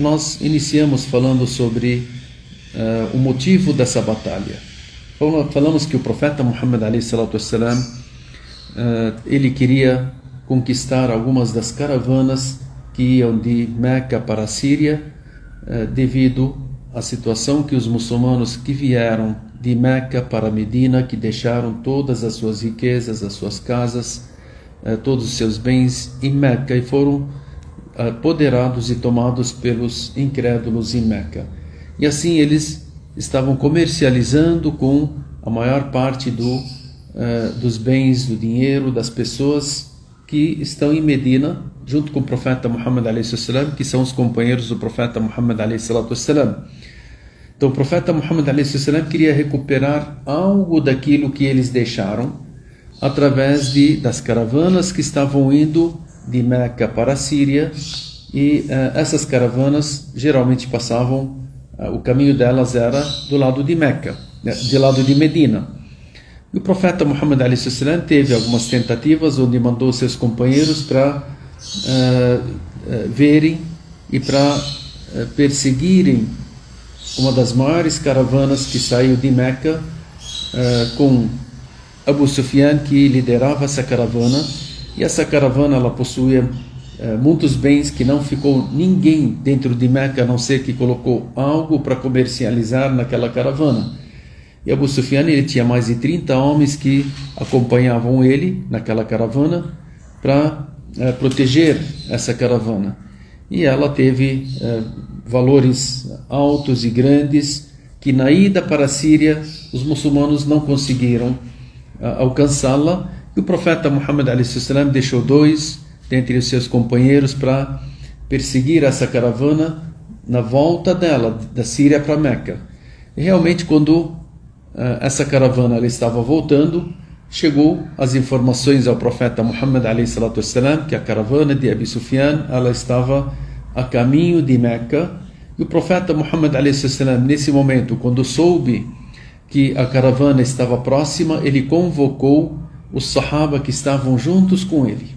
Nós iniciamos falando sobre o motivo dessa batalha. Falamos que o profeta Muhammad a.s.w. Ele queria conquistar algumas das caravanas que iam de Meca para a Síria, devido à situação que os muçulmanos que vieram de Meca para Medina, que deixaram todas as suas riquezas, as suas casas, todos os seus bens em Meca e foram apoderados e tomados pelos incrédulos em Meca. E assim eles estavam comercializando com a maior parte dos bens, do dinheiro, das pessoas que estão em Medina, junto com o profeta Muhammad a.s.w., que são os companheiros do profeta Muhammad a.s.w. Então o profeta Muhammad a.s.w. queria recuperar algo daquilo que eles deixaram através das caravanas que estavam indo de Meca para a Síria, e essas caravanas geralmente passavam, o caminho delas era do lado de Meca, do lado de Medina. E o profeta Muhammad a.s.w. teve algumas tentativas onde mandou seus companheiros para verem e para perseguirem uma das maiores caravanas que saiu de Meca, com Abu Sufyan, que liderava essa caravana. E essa caravana ela possuía muitos bens que não ficou ninguém dentro de Meca, a não ser que colocou algo para comercializar naquela caravana. E Abu Sufyan, ele tinha mais de 30 homens que acompanhavam ele naquela caravana para proteger essa caravana. E ela teve valores altos e grandes que na ida para a Síria os muçulmanos não conseguiram alcançá-la. E o profeta Muhammad a.s.w. deixou 2 dentre os seus companheiros para perseguir essa caravana na volta dela, da Síria para Meca. E realmente, quando essa caravana ela estava voltando, chegou as informações ao profeta Muhammad a.s.w. que a caravana de Abu Sufyan ela estava a caminho de Meca. E o profeta Muhammad a.s.w. nesse momento, quando soube que a caravana estava próxima, ele convocou os sahaba que estavam juntos com ele.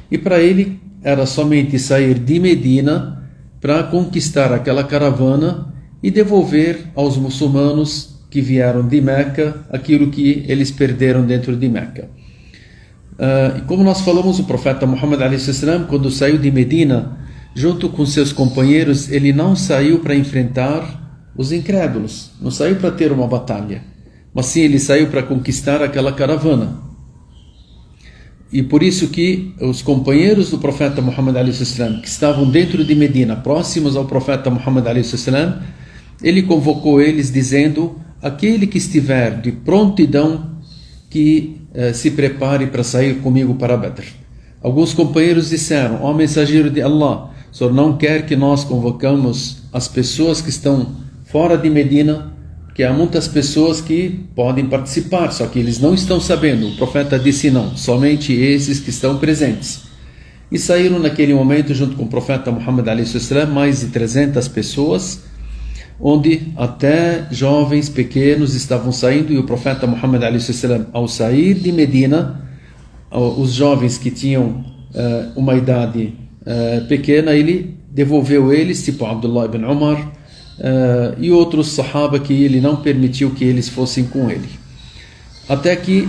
E para ele era somente sair de Medina para conquistar aquela caravana e devolver aos muçulmanos que vieram de Meca aquilo que eles perderam dentro de Meca. E como nós falamos, o profeta Muhammad a.s.w. quando saiu de Medina, junto com seus companheiros, ele não saiu para enfrentar os incrédulos, não saiu para ter uma batalha, mas sim ele saiu para conquistar aquela caravana. E por isso que os companheiros do profeta Muhammad a.s.w. que estavam dentro de Medina, próximos ao profeta Muhammad a.s.w., ele convocou eles dizendo: aquele que estiver de prontidão, que se prepare para sair comigo para Badr. Alguns companheiros disseram: ó mensageiro de Allah, o senhor não quer que nós convocamos as pessoas que estão fora de Medina? Que há muitas pessoas que podem participar, só que eles não estão sabendo. O profeta disse não, somente esses que estão presentes. E saíram naquele momento, junto com o profeta Muhammad a.s.w., mais de 300 pessoas, onde até jovens pequenos estavam saindo. E o profeta Muhammad a.s.w., ao sair de Medina, os jovens que tinham uma idade pequena, ele devolveu eles, tipo Abdullah ibn Umar, e outros sahaba que ele não permitiu que eles fossem com ele. Até que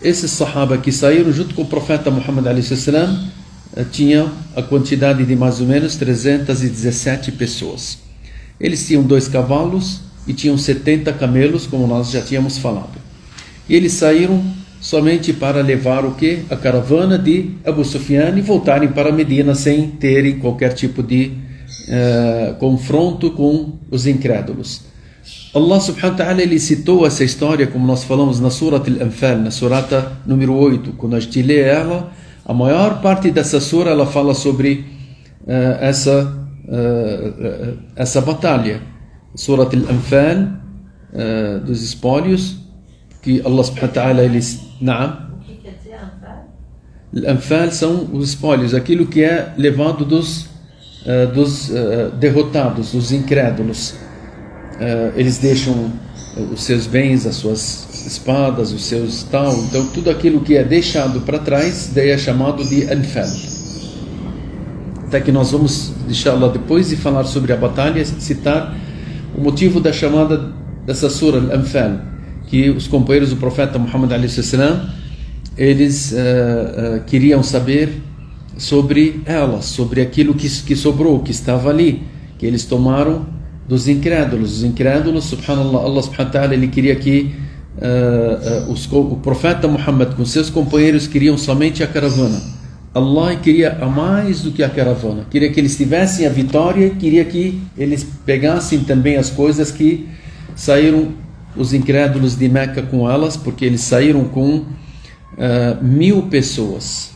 esses sahaba que saíram junto com o profeta Muhammad a.s.w. tinham a quantidade de mais ou menos 317 pessoas. Eles tinham 2 cavalos e tinham 70 camelos, como nós já tínhamos falado. E eles saíram somente para levar o que? A caravana de Abu Sufyan e voltarem para Medina sem terem qualquer tipo de confronto com os incrédulos. Allah subhanahu wa ta'ala ele citou essa história, como nós falamos na Surat Al-Anfal, na surata número 8. Quando a gente lê ela, a maior parte dessa sura ela fala sobre essa batalha. Surat Al-Anfal, dos espólios, que Allah subhanahu wa ta'ala ele... Naam. O que quer dizer Anfal? Al-Anfal são os espólios, aquilo que é levado dos derrotados, dos incrédulos. Eles deixam os seus bens, as suas espadas, os seus tal. Então tudo aquilo que é deixado para trás daí é chamado de Anfal. Até que nós vamos inshallah, depois de falar sobre a batalha, citar o motivo da chamada dessa sura, Al-Anfal, que os companheiros do profeta Muhammad a.s. eles queriam saber sobre elas, sobre aquilo que sobrou, que estava ali, que eles tomaram dos incrédulos. Os incrédulos, subhanallah, Allah subhanahu wa ta'ala, ele queria que o profeta Muhammad com seus companheiros queriam somente a caravana. Allah queria a mais do que a caravana, queria que eles tivessem a vitória, queria que eles pegassem também as coisas que saíram os incrédulos de Meca com elas, porque eles saíram com 1000 pessoas.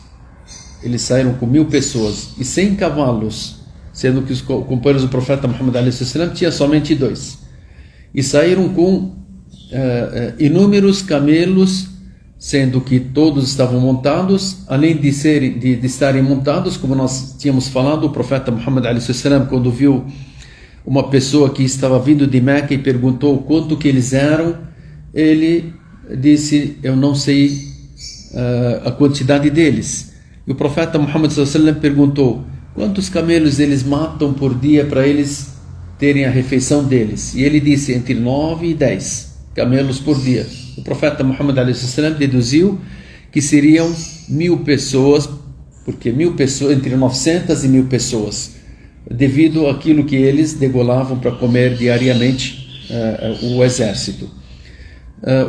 Eles saíram com 1000 pessoas e 100 cavalos, sendo que os companheiros do profeta Muhammad a.s. tinha somente 2. E saíram com inúmeros camelos, sendo que todos estavam montados, além de estarem montados, como nós tínhamos falado, o profeta Muhammad a.s. quando viu uma pessoa que estava vindo de Meca e perguntou quanto que eles eram, ele disse, eu não sei a quantidade deles. E o profeta Muhammad a.s. perguntou, quantos camelos eles matam por dia para eles terem a refeição deles? E ele disse, entre 9 e 10 camelos por dia. O profeta Muhammad a.s. deduziu que seriam 1000 pessoas, porque 1000 pessoas, entre 900 e 1000 pessoas, devido àquilo que eles degolavam para comer diariamente o exército.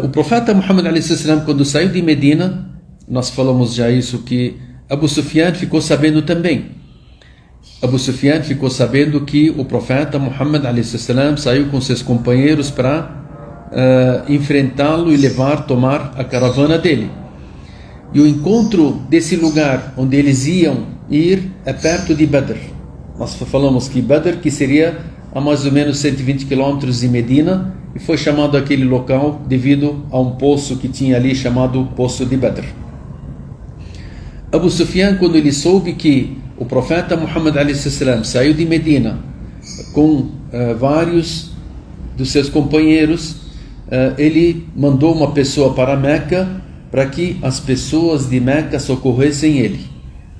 O profeta Muhammad a.s. quando saiu de Medina, nós falamos já isso, que Abu Sufyan ficou sabendo também. Abu Sufyan ficou sabendo que o profeta Muhammad a.s. saiu com seus companheiros para enfrentá-lo e tomar a caravana dele. E o encontro desse lugar onde eles iam ir é perto de Badr. Nós falamos que Badr, que seria a mais ou menos 120 quilômetros de Medina, e foi chamado aquele local devido a um poço que tinha ali chamado Poço de Badr. Abu Sufyan, quando ele soube que o profeta Muhammad a.s. saiu de Medina com vários dos seus companheiros, ele mandou uma pessoa para Meca para que as pessoas de Meca socorressem ele.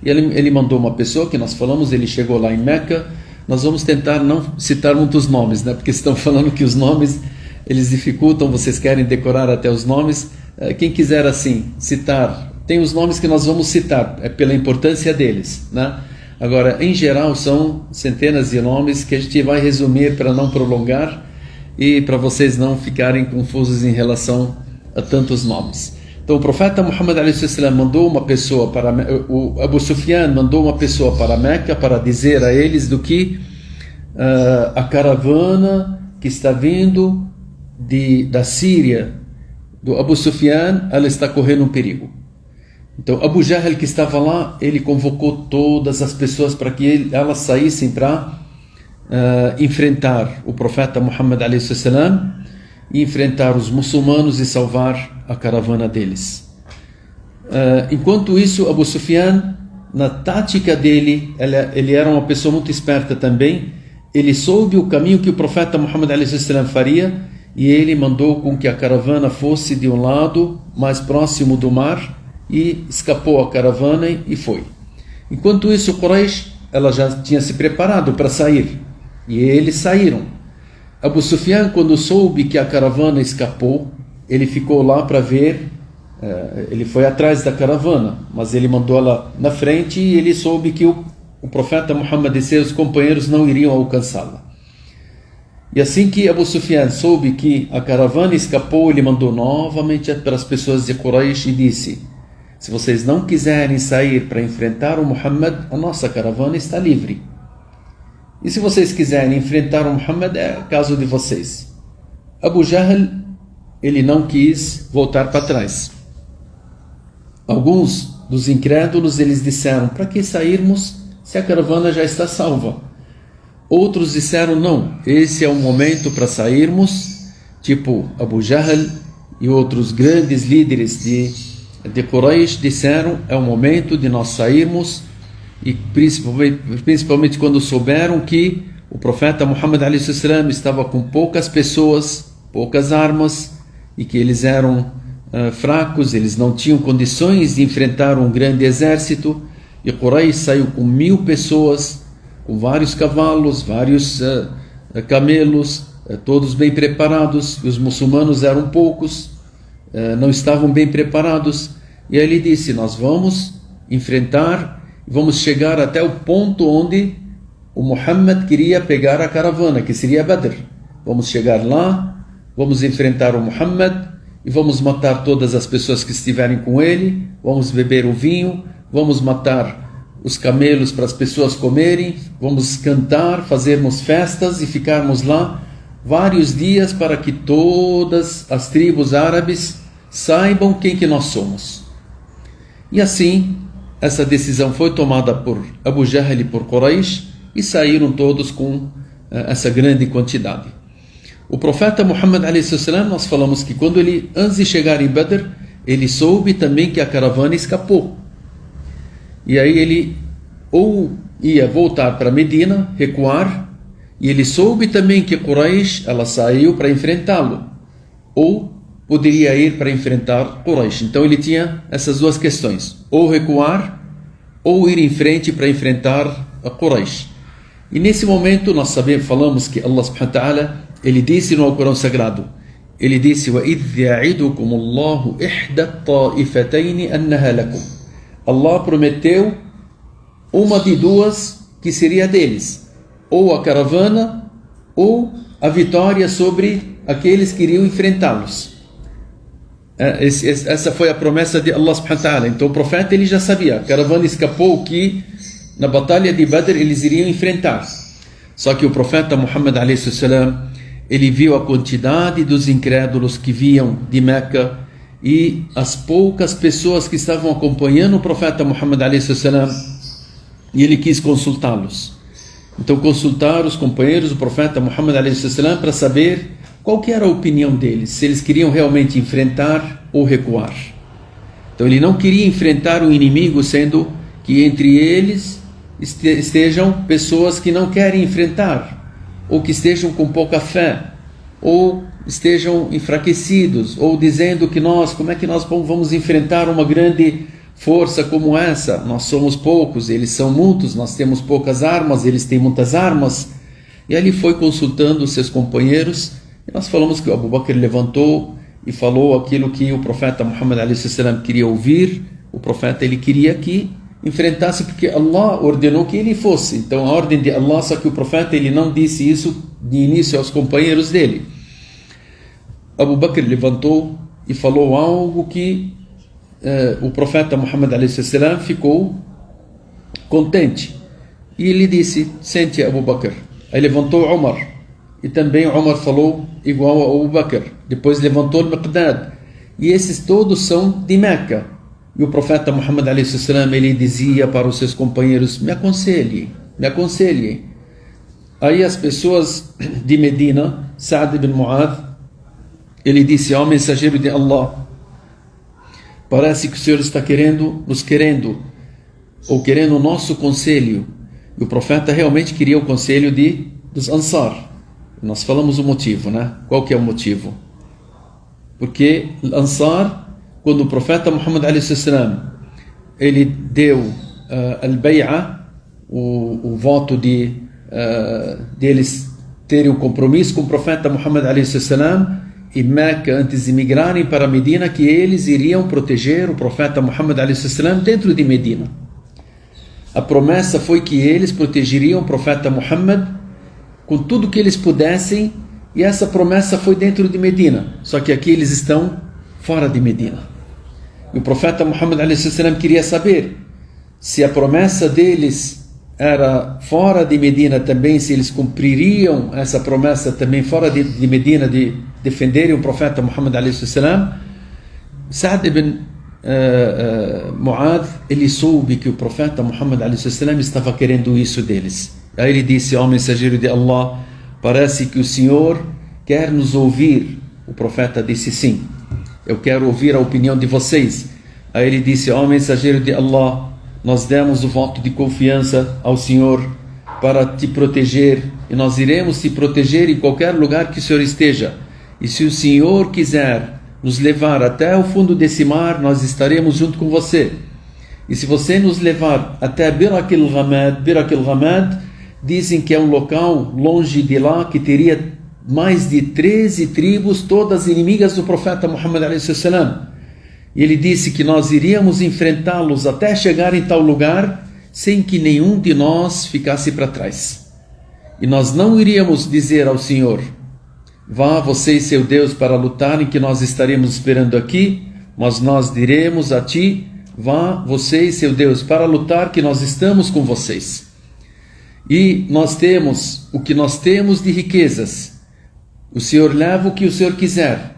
E ele mandou uma pessoa, que nós falamos, ele chegou lá em Meca. Nós vamos tentar não citar muitos nomes, né? Porque estão falando que os nomes eles dificultam, vocês querem decorar até os nomes. Quem quiser assim citar, tem os nomes que nós vamos citar, é pela importância deles, né? Agora, em geral, são centenas de nomes que a gente vai resumir para não prolongar e para vocês não ficarem confusos em relação a tantos nomes. Então o profeta Muhammad a.s. mandou uma pessoa para o Abu Sufyan mandou uma pessoa para Meca para dizer a eles do que a caravana que está vindo da Síria, do Abu Sufyan, ela está correndo um perigo. Então Abu Jahl, que estava lá, ele convocou todas as pessoas para que elas saíssem para enfrentar o profeta Muhammad a.s. e enfrentar os muçulmanos e salvar a caravana deles. Enquanto isso, Abu Sufyan, na tática dele, ele era uma pessoa muito esperta também. Ele soube o caminho que o profeta Muhammad a.s. faria e ele mandou com que a caravana fosse de um lado mais próximo do mar e escapou a caravana e foi. Enquanto isso, Quraysh, ela já tinha se preparado para sair e eles saíram. Abu Sufyan, quando soube que a caravana escapou, ele ficou lá para ver, ele foi atrás da caravana, mas ele mandou ela na frente e ele soube que o profeta Muhammad e seus companheiros não iriam alcançá-la. E assim que Abu Sufyan soube que a caravana escapou, ele mandou novamente para as pessoas de Quraysh e disse: se vocês não quiserem sair para enfrentar o Muhammad, a nossa caravana está livre. E se vocês quiserem enfrentar o Muhammad, é caso de vocês. Abu Jahl, ele não quis voltar para trás. Alguns dos incrédulos, eles disseram: para que sairmos se a caravana já está salva? Outros disseram: não, esse é o momento para sairmos. Tipo Abu Jahl e outros grandes líderes de Quraysh disseram: é o momento de nós sairmos. E principalmente quando souberam que o profeta Muhammad a.s. estava com poucas pessoas, poucas armas, e que eles eram fracos, eles não tinham condições de enfrentar um grande exército, e Quraysh saiu com 1000 pessoas, com vários cavalos, vários camelos, todos bem preparados, e os muçulmanos eram poucos, não estavam bem preparados. E aí ele disse: nós vamos enfrentar, vamos chegar até o ponto onde o Muhammad queria pegar a caravana, que seria Badr. Vamos chegar lá, vamos enfrentar o Muhammad e vamos matar todas as pessoas que estiverem com ele, vamos beber o vinho, vamos matar os camelos para as pessoas comerem, vamos cantar, fazermos festas e ficarmos lá vários dias para que todas as tribos árabes saibam quem que nós somos. E assim, essa decisão foi tomada por Abu Jahl e por Quraysh, e saíram todos com essa grande quantidade. O profeta Muhammad a.s., nós falamos que quando ele, antes de chegar em Badr, ele soube também que a caravana escapou. E aí ele ou ia voltar para Medina, recuar, e ele soube também que Quraysh, ela saiu para enfrentá-lo, ou poderia ir para enfrentar Quraysh. Então ele tinha essas duas questões: ou recuar, ou ir em frente para enfrentar a Quraysh. E nesse momento nós falamos que Allah subhanahu wa ta'ala, ele disse no Alcorão Sagrado, ele disse: وَإِذْ يَعِدُكُمُ اللَّهُ إِحْدَى الطَّائِفَتَيْنِ أَنَّهَا لَكُمْ. Allah prometeu uma de duas que seria deles, ou a caravana, ou a vitória sobre aqueles que iriam enfrentá-los. Essa foi a promessa de Allah subhanahu wa ta'ala. Então o profeta, ele já sabia, a caravana escapou, que na batalha de Badr eles iriam enfrentar. Só que o profeta Muhammad a.s., ele viu a quantidade dos incrédulos que vinham de Meca e as poucas pessoas que estavam acompanhando o profeta Muhammad a.s., e ele quis consultá-los. Então consultaram os companheiros do profeta Muhammad a.s. para saber qual que era a opinião deles, se eles queriam realmente enfrentar ou recuar. Então ele não queria enfrentar o inimigo, sendo que entre eles estejam pessoas que não querem enfrentar, ou que estejam com pouca fé, ou estejam enfraquecidos, ou dizendo que como é que nós vamos enfrentar uma grande força como essa? Nós somos poucos, eles são muitos, nós temos poucas armas, eles têm muitas armas. E ali foi consultando os seus companheiros, e nós falamos que o Abu Bakr levantou e falou aquilo que o profeta Muhammad a.s. queria ouvir. O profeta, ele queria que enfrentasse, porque Allah ordenou que ele fosse. Então a ordem de Allah, só que o profeta, ele não disse isso de início aos companheiros dele. Abu Bakr levantou e falou algo que o profeta Muhammad a.s. ficou contente, e ele disse: sente, Abu Bakr. Aí levantou Umar, e também Umar falou igual a Abu Bakr. Depois levantou Miqdad, e esses todos são de Meca. E o profeta Muhammad a.s., ele dizia para os seus companheiros: me aconselhe, me aconselhe. Aí as pessoas de Medina, Sa'd ibn Mu'adh, ele disse: ó mensageiro de Allah, parece que o Senhor está nos querendo, ou querendo o nosso conselho. E o profeta realmente queria o conselho dos Ansar. Nós falamos o motivo, né? Qual que é o motivo? Porque Ansar, quando o profeta Muhammad a.s., ele deu al-bay'a, o voto deles terem um compromisso com o profeta Muhammad a.s., e Meca, antes de migrarem para Medina, que eles iriam proteger o profeta Muhammad a.s. dentro de Medina. A promessa foi que eles protegeriam o profeta Muhammad com tudo que eles pudessem, e essa promessa foi dentro de Medina. Só que aqui eles estão fora de Medina. E o profeta Muhammad a.s. queria saber se a promessa deles era fora de Medina também, se eles cumpririam essa promessa também fora de Medina, de defenderem o profeta Muhammad a.s. Sa'd ibn Mu'adh, ele soube que o profeta Muhammad a.s. estava querendo isso deles. Aí ele disse: ó mensageiro de Allah, parece que o Senhor quer nos ouvir. O profeta disse: sim, eu quero ouvir a opinião de vocês. Aí ele disse: ó mensageiro de Allah, nós demos o voto de confiança ao Senhor para te proteger, e nós iremos te proteger em qualquer lugar que o Senhor esteja. E se o Senhor quiser nos levar até o fundo desse mar, nós estaremos junto com você. E se você nos levar até Bir al-Ghamad, dizem que é um local longe de lá que teria mais de 13 tribos, todas inimigas do profeta Muhammad a.s. E ele disse que nós iríamos enfrentá-los até chegar em tal lugar sem que nenhum de nós ficasse para trás. E nós não iríamos dizer ao Senhor: vá você e seu Deus para lutarem, que nós estaremos esperando aqui, mas nós diremos a ti: vá você e seu Deus para lutar, que nós estamos com vocês. E nós temos o que nós temos de riquezas. O Senhor leva o que o Senhor quiser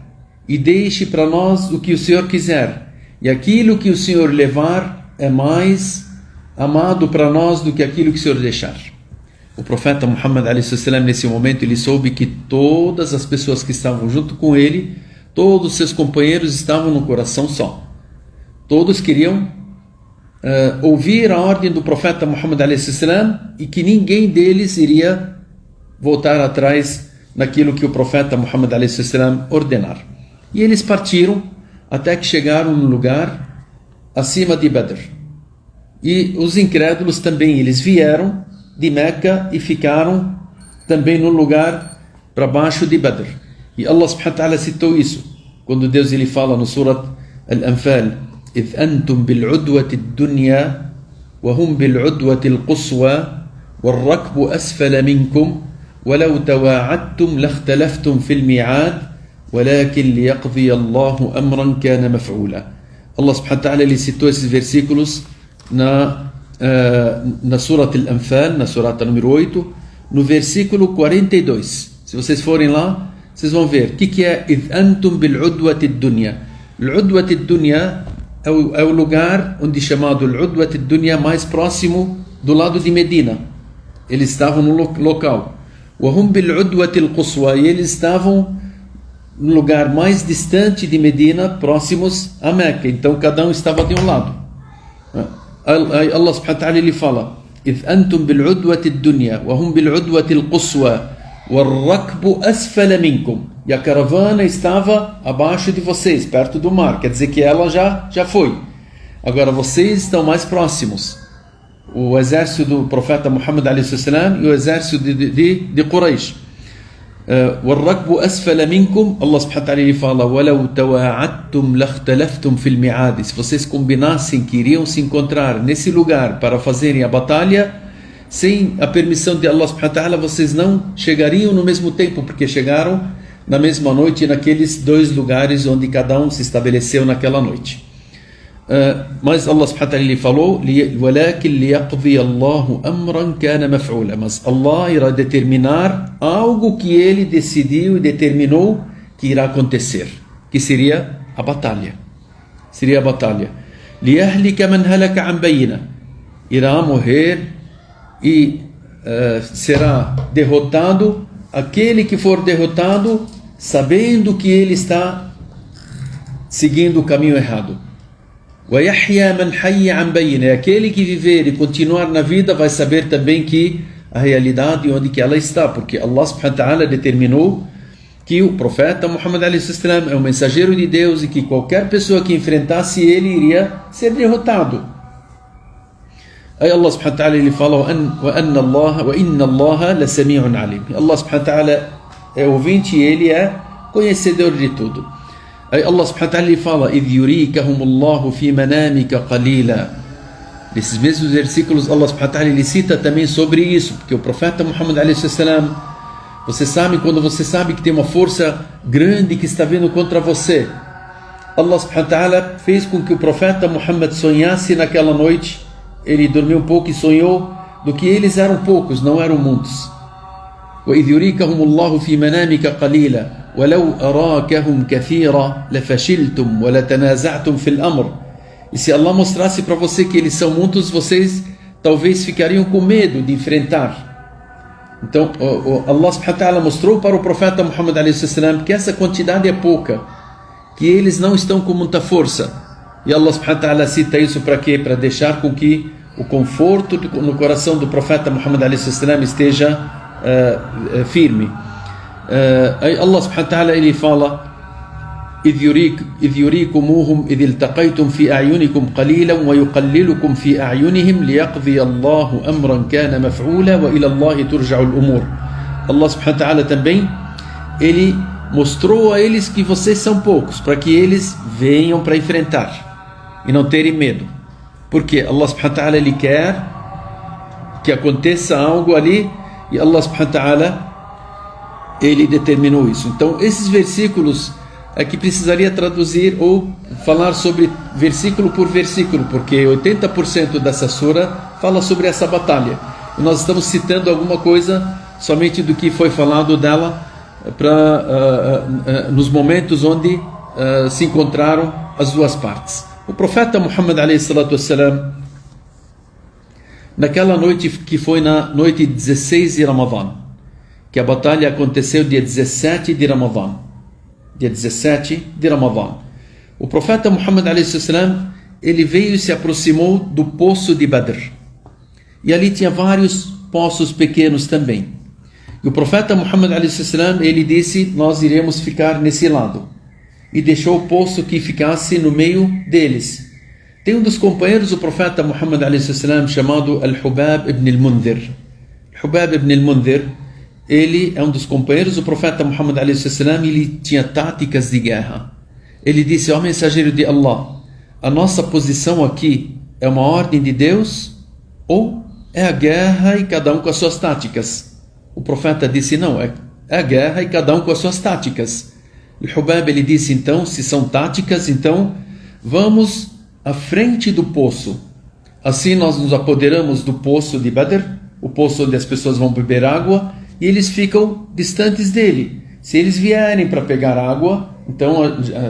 e deixe para nós o que o Senhor quiser. E aquilo que o Senhor levar é mais amado para nós do que aquilo que o Senhor deixar. O profeta Muhammad a.s. nesse momento ele soube que todas as pessoas que estavam junto com ele, todos os seus companheiros estavam no coração só. Todos queriam ouvir a ordem do profeta Muhammad a.s. e que ninguém deles iria voltar atrás naquilo que o profeta Muhammad a.s. ordenar. E eles partiram até que chegaram no lugar acima de Badr. E os incrédulos também, eles vieram de Meca e ficaram também no lugar para baixo de Badr. E Allah subhanahu wa ta'ala citou isso quando Deus ele fala no Surat Al-Anfal: إِذْ أَنْتُمْ بِالْعُدْوَةِ الدُّنْيَا وَهُمْ بِالْعُدْوَةِ الْقُصْوَى وَالرَّكْبُ أَسْفَلَ مِنْكُمْ وَلَوْ تَوَاعَدْتُمْ لَاخْتَلَفْتُمْ فِي الْمِيعَادِ وَلَكِنْ لِيَقْضِيَ اللَّهُ أَمْرًا كَانَ مَفْعُولًا. Allah subhanahu wa ta'ala ele citou esses versículos na Surat Al-Anfal, na surata número 8, no versículo 42. Se vocês forem lá, vocês vão ver o que é إِذْ أَنْتُمْ بِالْعُدْوَةِ الدُّنْيَا. العدوة الدنيا é o lugar onde chamado العدوة الدنيا mais próximo do lado de Medina. Eles estavam no local. وهم بالعدوة القصوى, e eles estavam no lugar mais distante de Medina, próximos a Meca. Então cada um estava de um lado. Allah subhanahu wa ta'ala ele fala: إذ أنتم بالعدوة الدنيا وهم بالعدوة القصوى والركب أسفل منكم. E a caravana estava abaixo de vocês, perto do mar. Quer dizer que ela já foi. Agora vocês estão mais próximos. O exército do profeta Muhammad a.s. e o exército de Quraysh. والركب أسفل منكم. Allah subhanahu wa ta'ala ele fala: وَلَوْ تَوَاعَدْتُمْ لَاخْتَلَفْتُمْ فِي الْمِعَادِ. Se vocês combinassem que iriam se encontrar nesse lugar para fazerem a batalha, sem a permissão de Allah subhanahu wa ta'ala, vocês não chegariam no mesmo tempo, porque chegaram na mesma noite naqueles dois lugares onde cada um se estabeleceu naquela noite. Mas Allah subhanahu wa ta'ala ele falou: وَلَكِنْ لِيَقْضِيَ اللَّهُ أَمْرًا كَانَ مَفْعُولًا. Mas Allah irá determinar algo que ele decidiu e determinou que irá acontecer, que seria a batalha. Seria a batalha. لِيَهْلِكَ مَنْ هَلَكَ عَنْ بَيِّنَةٍ. Irá morrer e será derrotado aquele que for derrotado sabendo que ele está seguindo o caminho errado. وَيَحْيَى مَنْ حَيَّ عَنْ بَيِّنَةٍ. Aquele que viver e continuar na vida vai saber também que a realidade onde que ela está, porque Allah subhanahu wa ta'ala determinou que o profeta Muhammad a.s. é um mensageiro de Deus e que qualquer pessoa que enfrentasse ele iria ser derrotado. Aí Allah subhanahu wa ta'ala ele fala: وَإِنَّ اللَّهَ لَسَمِيعٌ عَلِيمٌ. Allah subhanahu wa ta'ala é ouvinte e ele é conhecedor de tudo. Aí Allah subhanahu wa ta'ala ele fala: إِذْ يُرِيكَهُمُ اللَّهُ فِي مَنَامِكَ قَلِيلًا. Nesses mesmos versículos Allah subhanahu wa ta'ala ele cita também sobre isso, porque o profeta Muhammad a.s. você sabe, quando você sabe que tem uma força grande que está vindo contra você, Allah subhanahu wa ta'ala fez com que o profeta Muhammad sonhasse naquela noite. Ele dormiu um pouco e sonhou do que eles eram poucos, não eram muitos. وَإِذْ يُرِيكَهُمُ اللَّهُ فِي مَنَامِكَ قَلِيلًا وَلَوْ أَرَاكَهُمْ كَثِيرًا لَفَشِلْتُمْ وَلَتَنَازَعْتُمْ فِي الْأَمْرِ. E se Allah mostrasse para você que eles são muitos, vocês talvez ficariam com medo de enfrentar. Então Allah subhanahu wa ta'ala mostrou para o profeta Muhammad a.s. que essa quantidade é pouca, que eles não estão com muita força. E Allah subhanahu wa ta'ala cita isso para quê? Para deixar com que o conforto no coração do profeta Muhammad a.s. esteja firme. Aí Allah subhanahu wa ta'ala ele fala: إذ يريكموهم إذ التقيتم في أعينكم قليلا ويقللكم في أعينهم ليقضي الله أمرا كان مفعولا وإلى الله ترجع الأمور. Allah subhanahu wa ta'ala também, Ele mostrou a eles que vocês são poucos, para que eles venham para enfrentar e não terem medo. Porque Allah subhanahu wa ta'ala, Ele quer que aconteça algo ali, e Allah subhanahu wa ta'ala, Ele determinou isso. Então esses versículos aqui precisaria traduzir ou falar sobre versículo por versículo, porque 80% dessa sura fala sobre essa batalha, e nós estamos citando alguma coisa somente do que foi falado dela nos momentos onde se encontraram as duas partes. O profeta Muhammad alayhi salatu wassalam, naquela noite que foi na noite 16 de Ramadã, que a batalha aconteceu dia 17 de Ramadã, dia 17 de Ramadã, o profeta Muhammad alayhi sallam, ele veio e se aproximou do poço de Badr, e ali tinha vários poços pequenos também. E o profeta Muhammad alayhi sallam, ele disse: nós iremos ficar nesse lado, e deixou o poço que ficasse no meio deles. Tem um dos companheiros do profeta Muhammad alayhi sallam chamado Al-Hubab ibn al-Mundhir. Hubab ibn al-Mundhir, ele é um dos companheiros do profeta Muhammad alayhi sallam, e ele tinha táticas de guerra. Ele disse: ó mensageiro de Allah, a nossa posição aqui é uma ordem de Deus ou é a guerra e cada um com as suas táticas? O profeta disse: não, é a guerra e cada um com as suas táticas. E Hubab, ele disse: então, se são táticas, então vamos à frente do poço. Assim nós nos apoderamos do poço de Badr, o poço onde as pessoas vão beber água, e eles ficam distantes dele. Se eles vierem para pegar água, então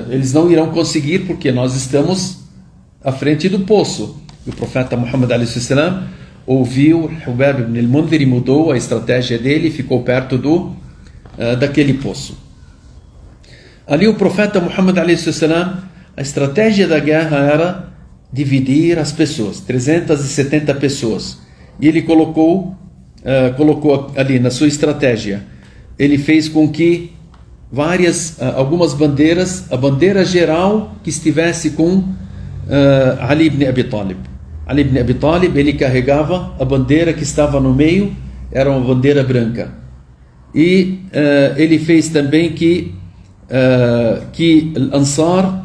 eles não irão conseguir, porque nós estamos à frente do poço. E o profeta Muhammad alayhi sallam ouviu Hubab ibn al-Mundhir e mudou a estratégia dele e ficou perto daquele poço. Ali o profeta Muhammad alayhi sallam, a estratégia da guerra era dividir as pessoas, 370 pessoas. E ele colocou ali na sua estratégia, ele fez com que algumas bandeiras, a bandeira geral que estivesse com Ali ibn Abi Talib. Ali ibn Abi Talib, ele carregava a bandeira que estava no meio, era uma bandeira branca. E ele fez também que Ansar,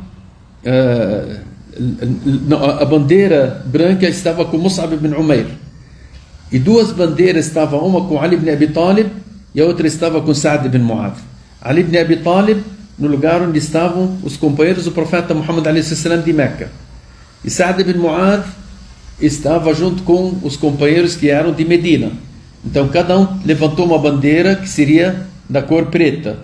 a bandeira branca estava com Mus'ab ibn Umair, e duas bandeiras estavam, uma com Ali ibn Abi Talib e a outra estava com Sa'd ibn Mu'adh. Ali ibn Abi Talib no lugar onde estavam os companheiros do profeta Muhammad alayhi sallam de Meca, e Sa'd ibn Mu'adh estava junto com os companheiros que eram de Medina. Então cada um levantou uma bandeira que seria da cor preta,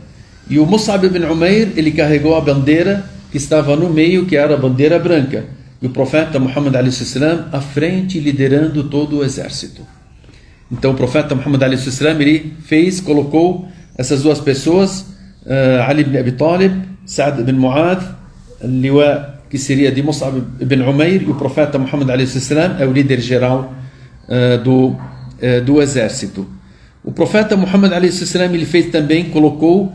e o Mus'ab ibn Umair, ele carregou a bandeira que estava no meio, que era a bandeira branca, e o profeta Muhammad alayhi sallam à frente, liderando todo o exército. Então o profeta Muhammad alayhi sallam, ele colocou essas duas pessoas, Ali ibn Abi Talib, Sa'd ibn Mu'adh, Liwa, que seria de Mus'ab ibn Umair, e o profeta Muhammad alayhi sallam é o líder geral do exército. O profeta Muhammad alayhi sallam, ele colocou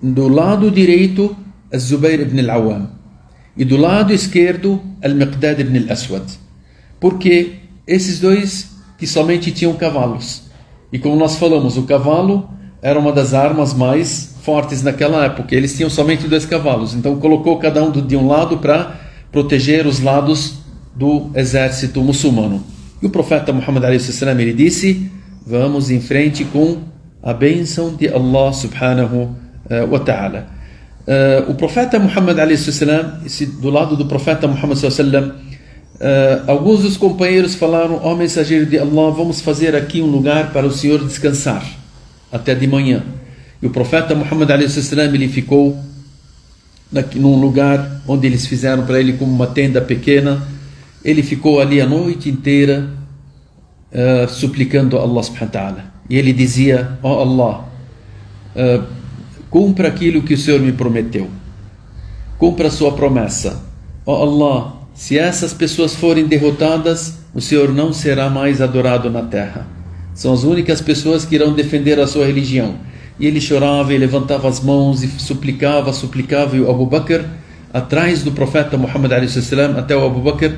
do lado direito Zubair ibn al-Awwam e do lado esquerdo Al-Miqdad ibn al-Aswad, porque esses dois que somente tinham cavalos, e como nós falamos, o cavalo era uma das armas mais fortes naquela época. Eles tinham somente 2 cavalos, então colocou cada um de um lado para proteger os lados do exército muçulmano. E o profeta Muhammad alayhi sallam, ele disse: vamos em frente com a bênção de Allah subhanahu wa ta'ala. O profeta Muhammad alayhi sallam, do lado do profeta Muhammad sallam, alguns dos companheiros falaram: ó mensageiro de Allah, vamos fazer aqui um lugar para o senhor descansar até de manhã. E o profeta Muhammad alayhi sallam, ele ficou num lugar onde eles fizeram para ele como uma tenda pequena. Ele ficou ali a noite inteira suplicando a Allah subhanahu wa ta'ala, e ele dizia: ó Allah, cumpra aquilo que o Senhor me prometeu, cumpra a sua promessa. Ó Allah, se essas pessoas forem derrotadas, o Senhor não será mais adorado na terra. São as únicas pessoas que irão defender a sua religião, e ele chorava e levantava as mãos e suplicava, e o Abu Bakr, atrás do profeta Muhammad a.s., até o Abu Bakr,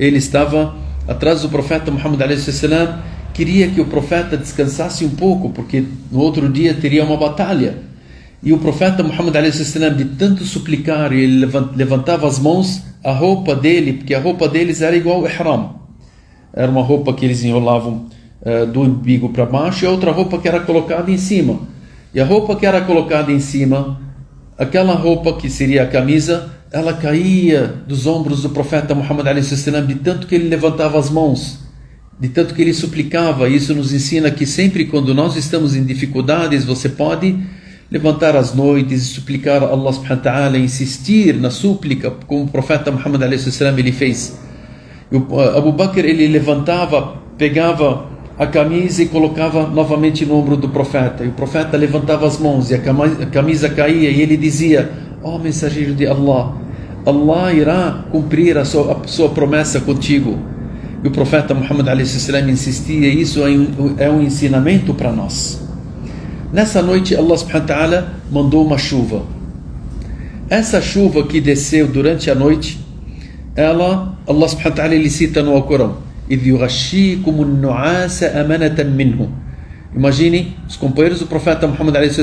ele estava atrás do profeta Muhammad a.s., queria que o profeta descansasse um pouco, porque no outro dia teria uma batalha. E o profeta Muhammad a.s., de tanto suplicar, ele levantava as mãos, a roupa dele, porque a roupa deles era igual ao ihram. Era uma roupa que eles enrolavam do umbigo para baixo, e outra roupa que era colocada em cima. E a roupa que era colocada em cima, aquela roupa que seria a camisa, ela caía dos ombros do profeta Muhammad a.s., de tanto que ele levantava as mãos, de tanto que ele suplicava. Isso nos ensina que sempre quando nós estamos em dificuldades, você pode levantar as noites e suplicar a Allah subhanahu wa ta'ala, insistir na súplica, como o profeta Muhammad a.s. ele fez. E o Abu Bakr, ele levantava, pegava a camisa e colocava novamente no ombro do profeta, e o profeta levantava as mãos e a camisa caía, e ele dizia: ó mensageiro de Allah, Allah irá cumprir a sua promessa contigo. E o profeta Muhammad a.s. insistia. Isso é um ensinamento para nós. Nessa noite Allah subhanahu wa ta'ala mandou uma chuva. Essa chuva que desceu durante a noite, Allah subhanahu wa ta'ala ele cita no Alcorão: إِذْ يُغَشِّيكُمُ النُّعَاسَ أَمَنَةً مِّنْهُ. Imagine, os companheiros do profeta Muhammad a.s.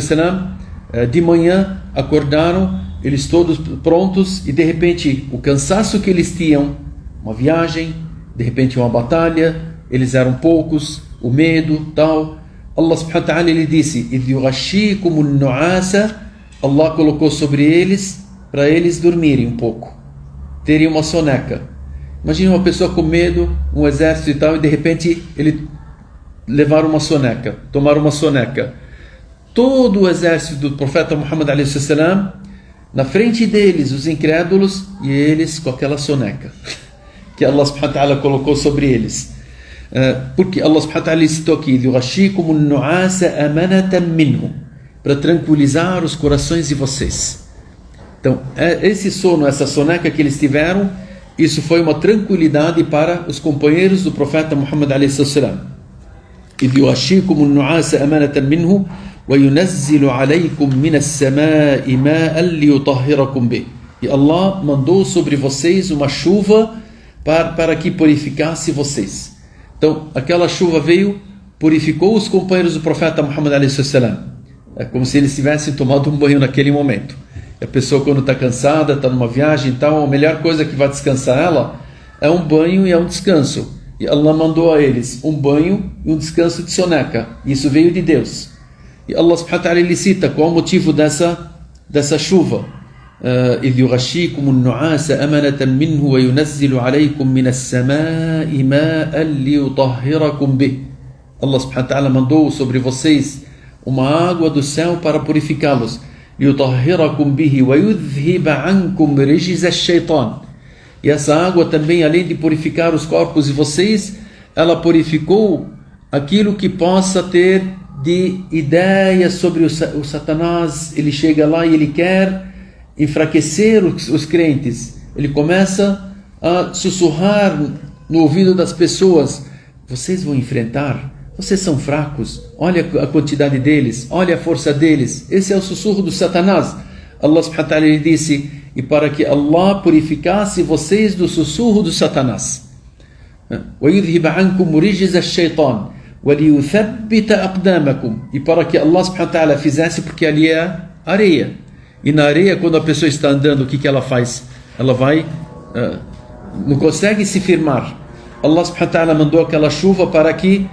de manhã acordaram, eles todos prontos, e de repente o cansaço que eles tinham, uma viagem, de repente uma batalha, eles eram poucos, o medo, tal. Allah subhanahu wa ta'ala ele disse: إِذْ يُغَشِّيكُمُ النُّعَاسَ. Allah colocou sobre eles, para eles dormirem um pouco, terem uma soneca. Imagina uma pessoa com medo, um exército e tal, e de repente ele levar uma soneca, tomar uma soneca. Todo o exército do profeta Muhammad a.s., na frente deles, os incrédulos, e eles com aquela soneca que Allah subhanahu wa ta'ala colocou sobre eles. Porque Allah subhanahu wa ta'ala citou aqui: يُغَشِّيكُمُ النُّعَاسَ أَمَنَةً مِّنْهُ, para tranquilizar os corações de vocês. Então, esse sono, essa soneca que eles tiveram, isso foi uma tranquilidade para os companheiros do profeta Muhammad a.s. إِذْ يُغَشِّيكُمُ النُّعَاسَ أَمَنَةً مِّنْهُ وَيُنَزِّلُ عَلَيْكُم مِّنَ السَّمَاءِ مَاءً لِيُطَهِّرَكُم بِهِ. E Allah mandou sobre vocês uma chuva para que purificasse vocês. Então, aquela chuva veio, purificou os companheiros do profeta Muhammad a.s. É como se eles tivessem tomado um banho naquele momento. A pessoa, quando está cansada, está numa viagem e tal, a melhor coisa que vai descansar ela é um banho e é um descanso. E Allah mandou a eles um banho e um descanso de soneca. Isso veio de Deus. E Allah subhanahu wa ta'ala ele cita qual o motivo dessa chuva. إِذْ يُغَشِّيكُمُ النُّعَاسَ أَمَنَةً مِّنْهُ وَيُنَزِّلُ عَلَيْكُم مِّنَ السَّمَاءِ مَاءً لِيُطَهِّرَكُم بِهِ. Allah subhanahu wa ta'ala mandou sobre vocês uma água do céu para purificá-los. لِيُطَهِّرَكُم بِهِ وَيُذْهِبَ عَنْكُمْ رِجْزَ الشَّيْطَانِ. E essa água também, além de purificar os corpos de vocês, ela purificou aquilo que possa ter de ideia sobre o Satanás. Ele chega lá e ele quer enfraquecer os crentes. Ele começa a sussurrar no ouvido das pessoas: vocês vão enfrentar, vocês são fracos, olha a quantidade deles, olha a força deles. Esse é o sussurro do Satanás. Allah subhanahu wa ta'ala ele disse: e para que Allah purificasse vocês do sussurro do Satanás. وَيُذْهِبَ عَنْكُمْ رِجْزَ الشَّيْطَانِ وَلِيُثَبِّتَ أَقْدَامَكُمْ. E para que Allah subhanahu wa ta'ala fizesse, porque ali é areia. E na areia, quando a pessoa está andando, o que ela faz? Ela vai, não consegue se firmar. Allah subhanahu wa ta'ala mandou aquela chuva para que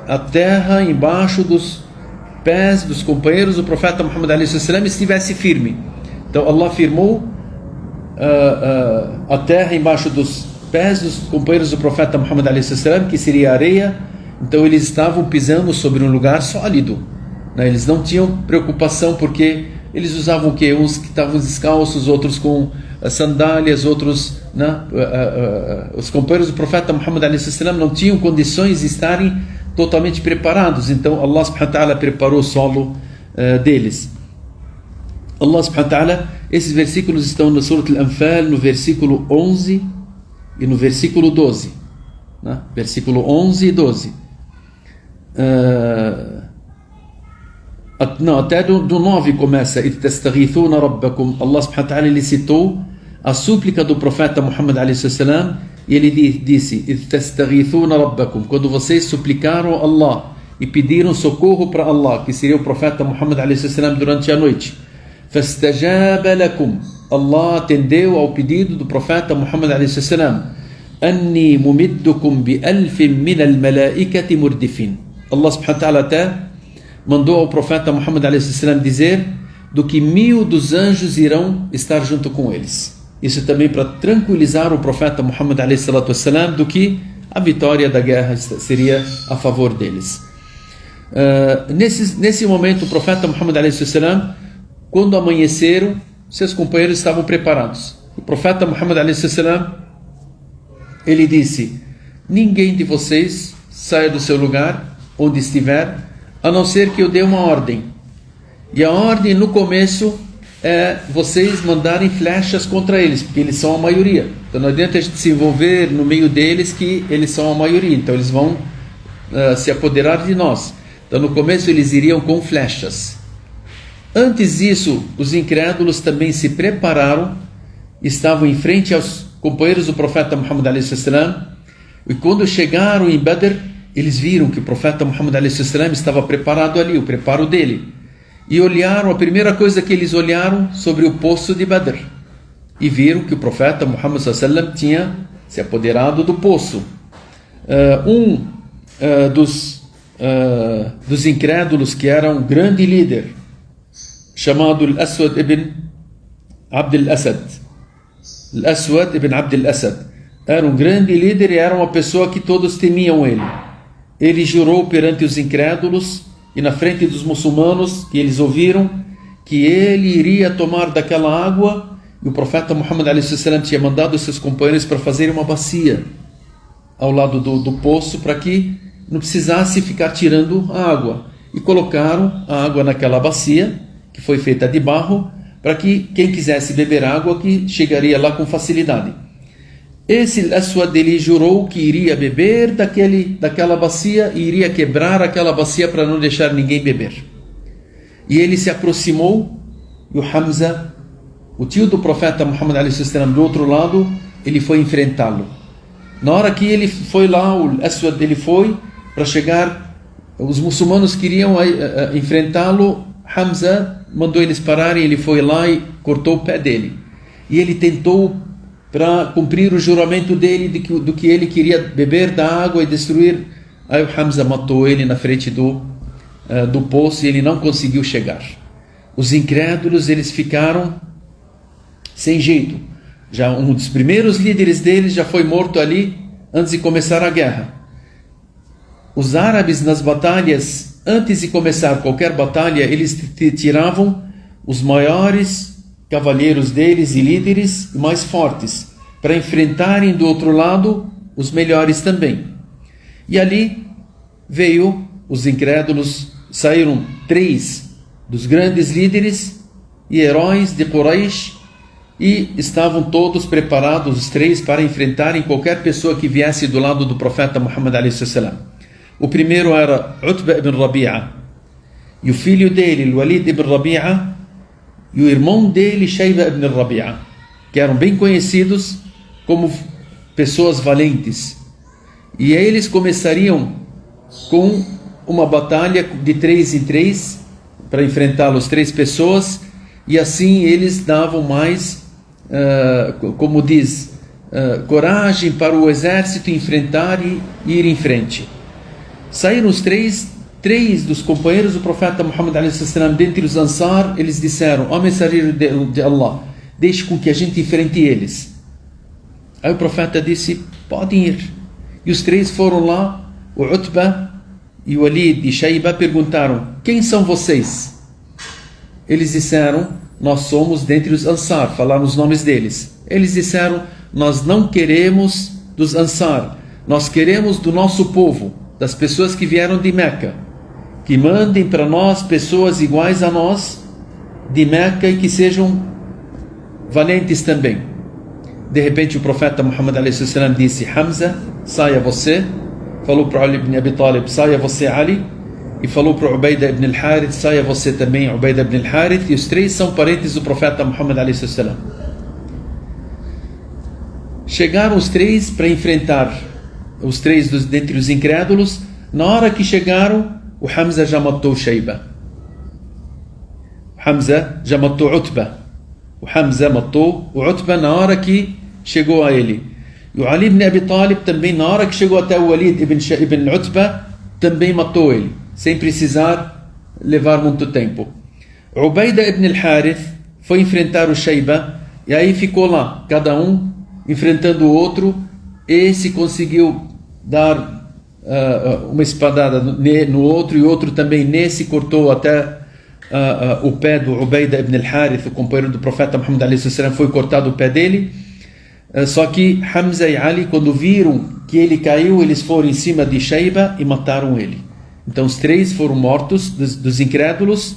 a terra embaixo dos pés dos companheiros do profeta Muhammad a.s. estivesse firme. Então Allah firmou a terra embaixo dos pés dos companheiros do profeta Muhammad a.s., que seria areia. Então eles estavam pisando sobre um lugar sólido, né? Eles não tinham preocupação, porque eles usavam o quê? Uns que estavam descalços, outros com sandálias, outros, né? Os companheiros do profeta Muhammad a.s. não tinham condições de estarem totalmente preparados. Então Allah subhanahu wa ta'ala preparou o solo deles. Allah subhanahu wa ta'ala, esses versículos estão no Surat Al-Anfal, no versículo 11 e no versículo 12, né? Versículo 11 e 12. Não, até do 9 começa. Allah subhanahu wa ta'ala, ele citou a súplica do profeta Muhammad alayhi salam, e ele disse: quando vocês suplicaram a Allah e pediram socorro para Allah, que seria o profeta Muhammad alayhi salam, durante a noite. فَاسْتَجَابَ لَكُمْ, Allah atendeu ao pedido do profeta Muhammad alayhi salam. أَنِّي مُمِدُّكُمْ بِأَلْفٍ مِّنَ الْمَلَائِكَةِ مُرْدِفِينَ. Allah subhanahu wa ta'ala até mandou ao profeta Muhammad alayhi salam dizer do que 1000 dos anjos irão estar junto com eles. Isso também para tranquilizar o profeta Muhammad alayhi salam do que a vitória da guerra seria a favor deles. Nesse momento, o profeta Muhammad alayhi salam, quando amanheceram, seus companheiros estavam preparados. O profeta Muhammad alayhi salam, ele disse: ninguém de vocês saia do seu lugar onde estiver, a não ser que eu dê uma ordem. E a ordem no começo é vocês mandarem flechas contra eles, porque eles são a maioria. Então não adianta a gente se envolver no meio deles, que eles são a maioria, então eles vão se apoderar de nós. Então no começo eles iriam com flechas. Antes disso, os incrédulos também se prepararam, estavam em frente aos companheiros do profeta Muhammad alayhi salam, e quando chegaram em Badr, eles viram que o profeta Muhammad alayhi salam estava preparado ali, o preparo dele. E olharam, a primeira coisa que eles olharam sobre o poço de Badr, e viram que o profeta Muhammad sallam tinha se apoderado do poço. Dos incrédulos, que era um grande líder, chamado Al-Aswad ibn Abd al-Asad. Al-Aswad ibn Abd al-Asad era um grande líder e era uma pessoa que todos temiam ele. Ele jurou perante os incrédulos e na frente dos muçulmanos, que eles ouviram, que ele iria tomar daquela água, e o profeta Muhammad a.s. tinha mandado seus companheiros para fazerem uma bacia ao lado do poço, para que não precisasse ficar tirando a água. E colocaram a água naquela bacia, que foi feita de barro, para que quem quisesse beber água, que chegaria lá com facilidade. Esse Aswad, ele jurou que iria beber daquela bacia e iria quebrar aquela bacia para não deixar ninguém beber. E ele se aproximou, e o Hamza, o tio do profeta Muhammad a.s. do outro lado, ele foi enfrentá-lo. Na hora que ele foi lá, o Aswad, ele foi para chegar, os muçulmanos queriam enfrentá-lo, Hamza mandou eles pararem, ele foi lá e cortou o pé dele. E ele tentou, para cumprir o juramento dele do que ele queria beber da água e destruir. Aí o Hamza matou ele na frente do poço, e ele não conseguiu chegar. Os incrédulos, eles ficaram sem jeito. Já um dos primeiros líderes deles já foi morto ali antes de começar a guerra. Os árabes, nas batalhas, antes de começar qualquer batalha, eles tiravam os maiores cavalheiros deles e líderes mais fortes, para enfrentarem do outro lado os melhores também. E ali veio os incrédulos, saíram 3 dos grandes líderes e heróis de Quraysh, e estavam todos preparados, os 3, para enfrentarem qualquer pessoa que viesse do lado do profeta Muhammad a.s. O primeiro era Utbah ibn Rabi'a, e o filho dele, Walid ibn Rabi'a, e o irmão dele, Shayba ibn Rabi'a, que eram bem conhecidos como pessoas valentes. E aí eles começariam com uma batalha de 3 em 3 para enfrentá-los, 3 pessoas, e assim eles davam mais, como diz, coragem para o exército enfrentar e ir em frente. Saíram os 3 dos companheiros do profeta Muhammad a.s. dentre os Ansar. Eles disseram: ó mensageiro de Allah, deixe com que a gente enfrente eles. Aí o profeta disse: podem ir. E os 3 foram lá. O Utbah e o Walid e Shayba perguntaram: quem são vocês? Eles disseram: nós somos dentre os Ansar. Falaram os nomes deles. Eles disseram: nós não queremos dos Ansar, nós queremos do nosso povo, das pessoas que vieram de Meca, que mandem para nós pessoas iguais a nós de Meca e que sejam valentes também. De repente o profeta Muhammad a.s. disse: Hamza, saia você. Falou para Ali ibn Abi Talib: saia você, Ali. e falou para Ubaida ibn al-Harith: saia você também, Ubaida ibn al-Harith. E os três são parentes do profeta Muhammad alayhi salam. Chegaram os três para enfrentar os três dentre os incrédulos. Na hora que chegaram, o Hamza já matou Shayba. O Hamza já matou Utba. O Hamza matou o Utba na hora que chegou a ele. E o Ali ibn Abi Talib também, na hora que chegou até o Walid ibn Utba, também matou ele, sem precisar levar muito tempo. Ubaida ibn al-Harith foi enfrentar o Shayba, e aí ficou lá, cada um enfrentando o outro. Esse conseguiu dar uma espadada no outro, e o outro também nesse cortou até o pé do Ubaida ibn al-Harith, o companheiro do profeta Muhammad alayhi salam, foi cortado o pé dele. Só que Hamza e Ali, quando viram que ele caiu, eles foram em cima de Shayba e mataram ele. Então os três foram mortos dos incrédulos,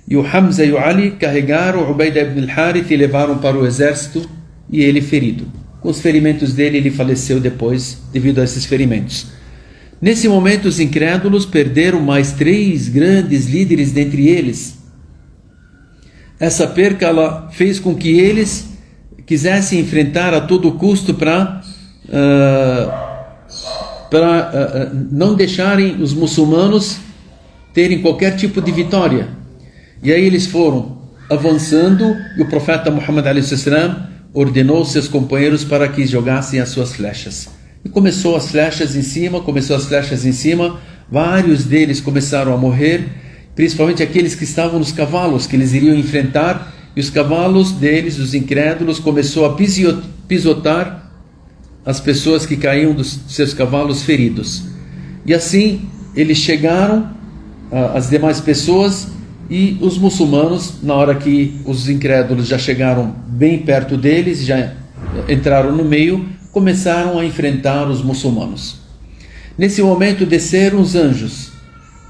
e o Hamza e o Ali carregaram o Ubaida ibn al-Harith e levaram para o exército, e ele ferido. Com os ferimentos dele, ele faleceu depois devido a esses ferimentos. Nesse momento, os incrédulos perderam mais três grandes líderes dentre eles. Essa perca ela fez com que eles quisessem enfrentar a todo custo para não deixarem os muçulmanos terem qualquer tipo de vitória. E aí eles foram avançando, e o profeta Muhammad alayhi salam ordenou seus companheiros para que jogassem as suas flechas. E começou as flechas em cima, vários deles começaram a morrer, principalmente aqueles que estavam nos cavalos, que eles iriam enfrentar, e os cavalos deles, os incrédulos, começou a pisotar as pessoas que caíam dos seus cavalos feridos. E assim eles chegaram às demais pessoas, e os muçulmanos, na hora que os incrédulos já chegaram bem perto deles, já entraram no meio, começaram a enfrentar os muçulmanos. Nesse momento desceram os anjos.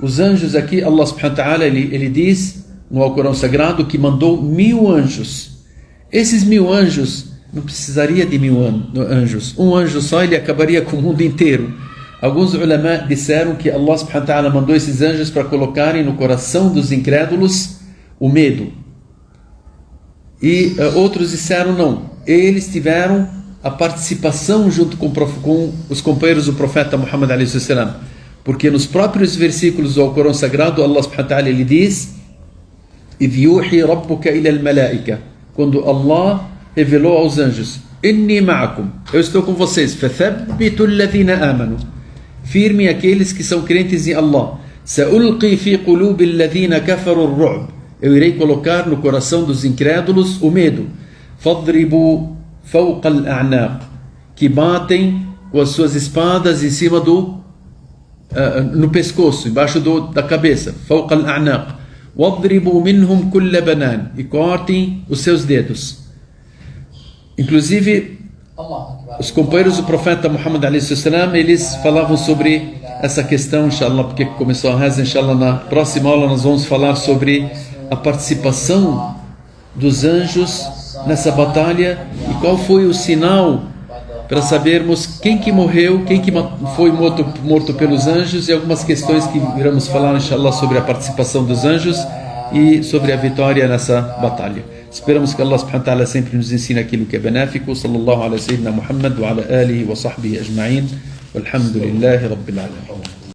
Os anjos aqui, Allah subhanahu wa ta'ala, ele diz no Alcorão Sagrado que mandou 1000 anjos. Esses 1000 anjos, não precisaria de 1000 anjos. Um anjo só, ele acabaria com o mundo inteiro. Alguns ulama disseram que Allah subhanahu wa ta'ala mandou esses anjos para colocarem no coração dos incrédulos o medo. E outros disseram não. Eles tiveram a participação junto com os companheiros do profeta Muhammad alayhi salam. Porque nos próprios versículos do Alcorão Sagrado, Allah subhanahu wa ta'ala ele diz: إِذْ يُوحِي رَبُّكَ إِلَى الْمَلَائِكَةِ, quando Allah revelou aos anjos: إِنِّي مَعَكُمْ, eu estou com vocês, فَثَبِّتُوا الَّذِينَ آمَنُوا, firmem aqueles que são crentes em Allah. سَأُلْقِي فِي قُلُوبِ الَّذِينَ كَفَرُوا الرُّعْبِ, eu irei colocar no coração dos incrédulos o medo. فَاضْرِبُوا فَوْقَ الْأَعْنَاقِ, que batem com as suas espadas em cima no pescoço, embaixo da cabeça. فَوْقَ الْأَعْنَاقِ وَاضْرِبُوا مِنْهُمْ كُلَّ بَنَانٍ, e cortem os seus dedos. Inclusive, os companheiros do profeta Muhammad alayhi salam, eles falavam sobre essa questão, inshallah, porque começou a reza, inshallah, na próxima aula nós vamos falar sobre a participação dos anjos nessa batalha, e qual foi o sinal para sabermos quem que morreu, quem que foi morto pelos anjos, e algumas questões que iremos falar, inshallah, sobre a participação dos anjos e sobre a vitória nessa batalha. Esperamos que Allah subhanahu wa ta'ala sempre nos ensine aquilo que é benéfico. Sallallahu ala sayyidina Muhammad wa ala alihi wa sahbihi ajma'in. Walhamdulillahi rabbil alamin.